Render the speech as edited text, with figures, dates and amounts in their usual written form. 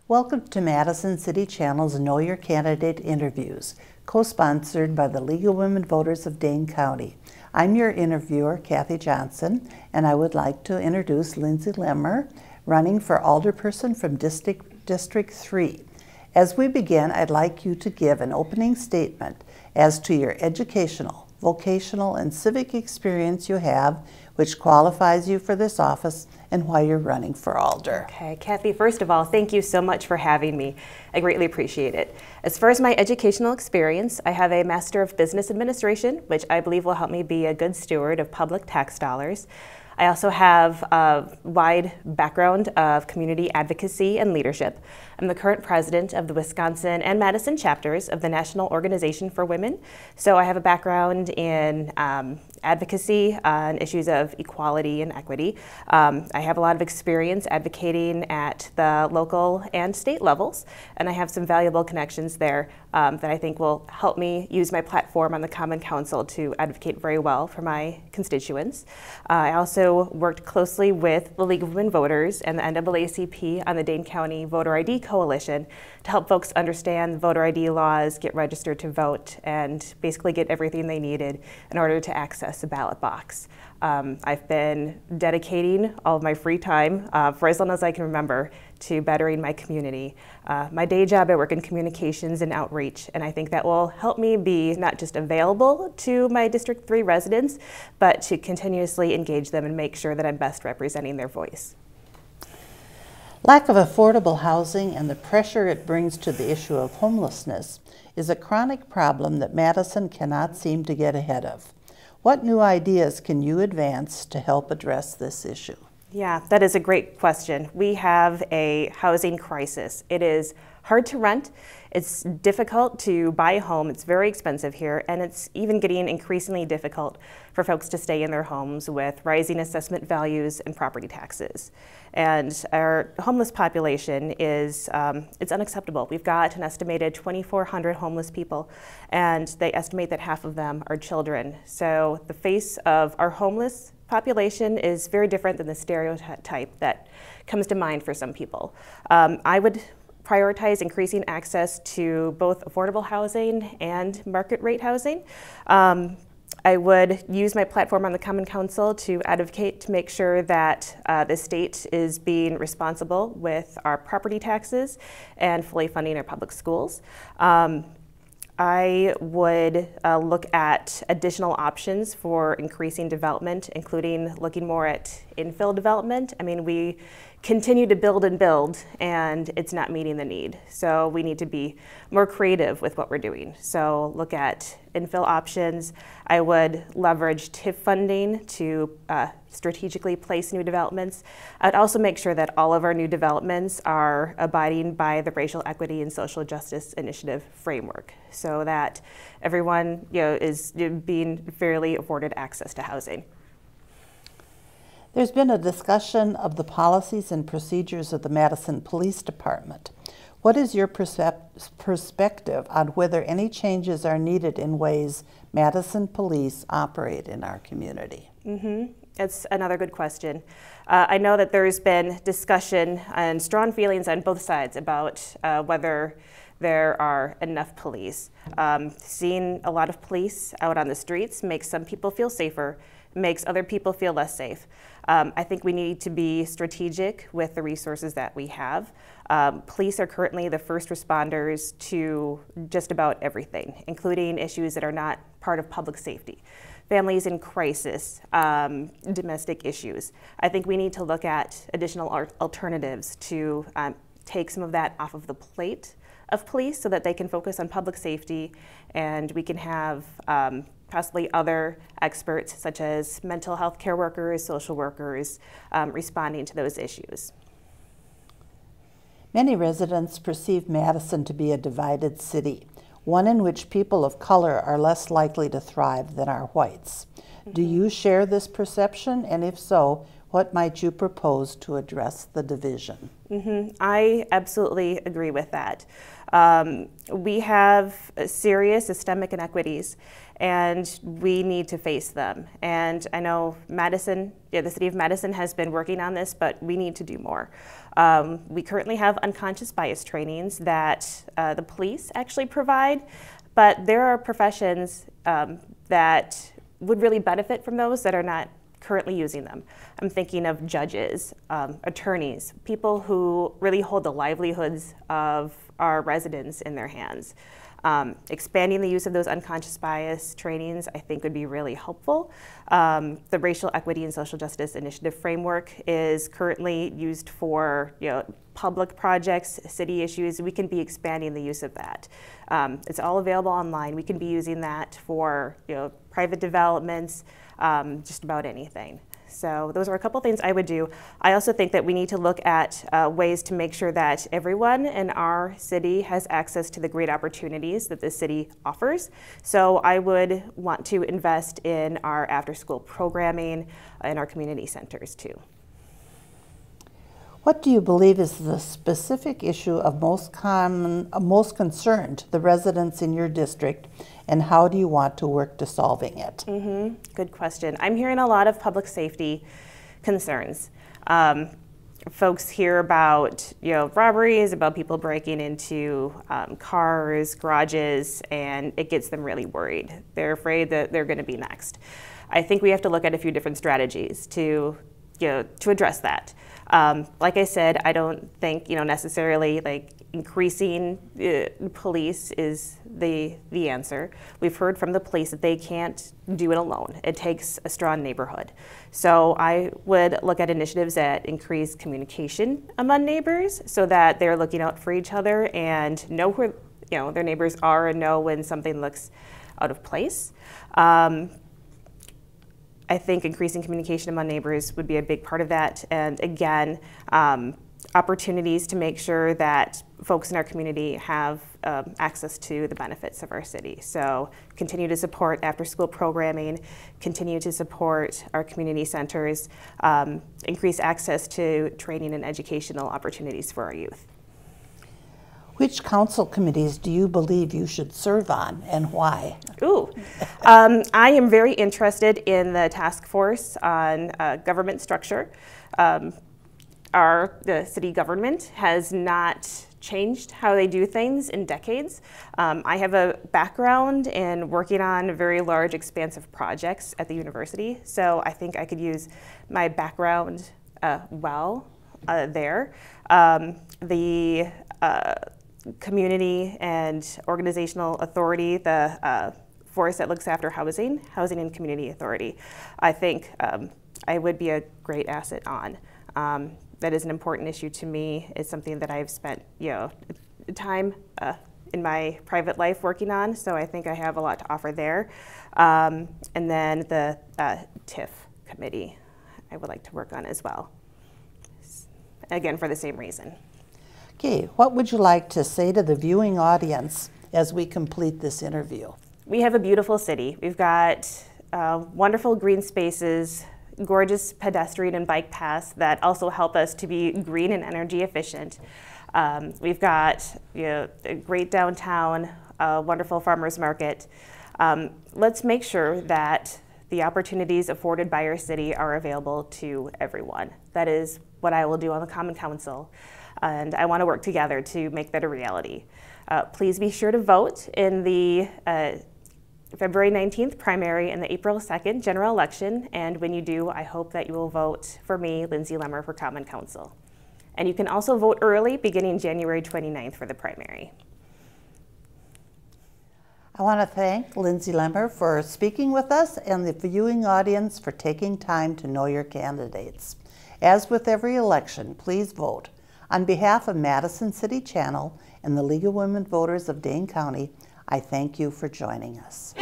Welcome to Madison City Channel's Know Your Candidate interviews, co-sponsored by the League of Women Voters of Dane County. I'm your interviewer, Kathy Johnson, and I would like to introduce Lindsay Lemmer, running for alderperson from District 3. As we begin, I'd like you to give an opening statement as to your educational, vocational, and civic experience you have, which qualifies you for this office, and why you're running for Alder. Okay, Kathy, first of all, thank you so much for having me. I greatly appreciate it. As far as my educational experience, I have a Master of Business Administration, which I believe will help me be a good steward of public tax dollars. I also have a wide background of community advocacy and leadership. I'm the current president of the Wisconsin and Madison chapters of the National Organization for Women. So I have a background in advocacy on issues of equality and equity. I have a lot of experience advocating at the local and state levels, and I have some valuable connections there that I think will help me use my platform on the Common Council to advocate very well for my constituents. I also worked closely with the League of Women Voters and the NAACP on the Dane County Voter ID Coalition to help folks understand voter ID laws, get registered to vote, and basically get everything they needed in order to access a ballot box. I've been dedicating all of my free time for as long as I can remember to bettering my community. My day job, I work in communications and outreach, and I think that will help me be not just available to my District 3 residents, but to continuously engage them and make sure that I'm best representing their voice. Lack of affordable housing and the pressure it brings to the issue of homelessness is a chronic problem that Madison cannot seem to get ahead of. What new ideas can you advance to help address this issue? Yeah, that is a great question. We have a housing crisis. It is hard to rent. It's difficult to buy a home. It's very expensive here, and it's even getting increasingly difficult for folks to stay in their homes with rising assessment values and property taxes. And our homeless population is, it's unacceptable. We've got an estimated 2,400 homeless people, and they estimate that half of them are children. So the face of our homeless population is very different than the stereotype that comes to mind for some people. I would prioritize increasing access to both affordable housing and market rate housing. I would use my platform on the Common Council to advocate to make sure that the state is being responsible with our property taxes and fully funding our public schools. I would look at additional options for increasing development, including looking more at infill development. I mean, we continue to build and build, and it's not meeting the need. So we need to be more creative with what we're doing. So look at infill options. I would leverage TIF funding to strategically place new developments. I'd also make sure that all of our new developments are abiding by the Racial Equity and Social Justice Initiative framework, so that everyone is being fairly afforded access to housing. There's been a discussion of the policies and procedures of the Madison Police Department. What is your perspective on whether any changes are needed in ways Madison police operate in our community? That's another good question. I know that there's been discussion and strong feelings on both sides about whether there are enough police. Seeing a lot of police out on the streets makes some people feel safer, makes other people feel less safe. I think we need to be strategic with the resources that we have. Police are currently the first responders to just about everything, including issues that are not part of public safety. Families in crisis, domestic issues. I think we need to look at additional alternatives to take some of that off of the plate of police so that they can focus on public safety, and we can have possibly other experts such as mental health care workers, social workers, responding to those issues. Many residents perceive Madison to be a divided city, one in which people of color are less likely to thrive than are whites. Do you share this perception? And if so, What might you propose to address the division? I absolutely agree with that. We have serious systemic inequities, and we need to face them. And I know Madison, the city of Madison has been working on this, but we need to do more. We currently have unconscious bias trainings that the police actually provide, but there are professions that would really benefit from those that are not currently using them. I'm thinking of judges, attorneys, people who really hold the livelihoods of our residents in their hands. Expanding the use of those unconscious bias trainings, I think, would be really helpful. The Racial Equity and Social Justice Initiative framework is currently used for public projects, city issues. We can be expanding the use of that. It's all available online. We can be using that for private developments, just about anything. So those are a couple things I would do. I also think that we need to look at ways to make sure that everyone in our city has access to the great opportunities that the city offers. So I would want to invest in our after-school programming in our community centers too. What do you believe is the specific issue of most concern to the residents in your district, and how do you want to work to solving it? Good question. I'm hearing a lot of public safety concerns. Folks hear about robberies, about people breaking into cars, garages, and it gets them really worried. They're afraid that they're going to be next. I think we have to look at a few different strategies to address that. Like I said, I don't think necessarily like increasing police is the answer. We've heard from the police that they can't do it alone. It takes a strong neighborhood. So I would look at initiatives that increase communication among neighbors so that they're looking out for each other and know who their neighbors are and know when something looks out of place. I think increasing communication among neighbors would be a big part of that. And again, opportunities to make sure that folks in our community have access to the benefits of our city. So continue to support after-school programming, continue to support our community centers, increase access to training and educational opportunities for our youth. Which council committees do you believe you should serve on, and why? I am very interested in the task force on government structure. The city government has not changed how they do things in decades. I have a background in working on very large, expansive projects at the university, so I think I could use my background well there. The community and organizational authority, the force that looks after housing and community authority, I think I would be a great asset on. That is an important issue to me. It's something that I've spent time in my private life working on, so I think I have a lot to offer there. And then the TIF committee I would like to work on as well, again for the same reason. Okay, what would you like to say to the viewing audience as we complete this interview? We have a beautiful city. We've got wonderful green spaces, gorgeous pedestrian and bike paths that also help us to be green and energy efficient. We've got a great downtown, a wonderful farmers market. Let's make sure that the opportunities afforded by our city are available to everyone. That is what I will do on the Common Council. And I want to work together to make that a reality. Please be sure to vote in the February 19th primary and the April 2nd general election. And when you do, I hope that you will vote for me, Lindsay Lemmer, for Common Council. And you can also vote early, beginning January 29th for the primary. I want to thank Lindsay Lemmer for speaking with us and the viewing audience for taking time to know your candidates. As with every election, please vote. On behalf of Madison City Channel and the League of Women Voters of Dane County, I thank you for joining us.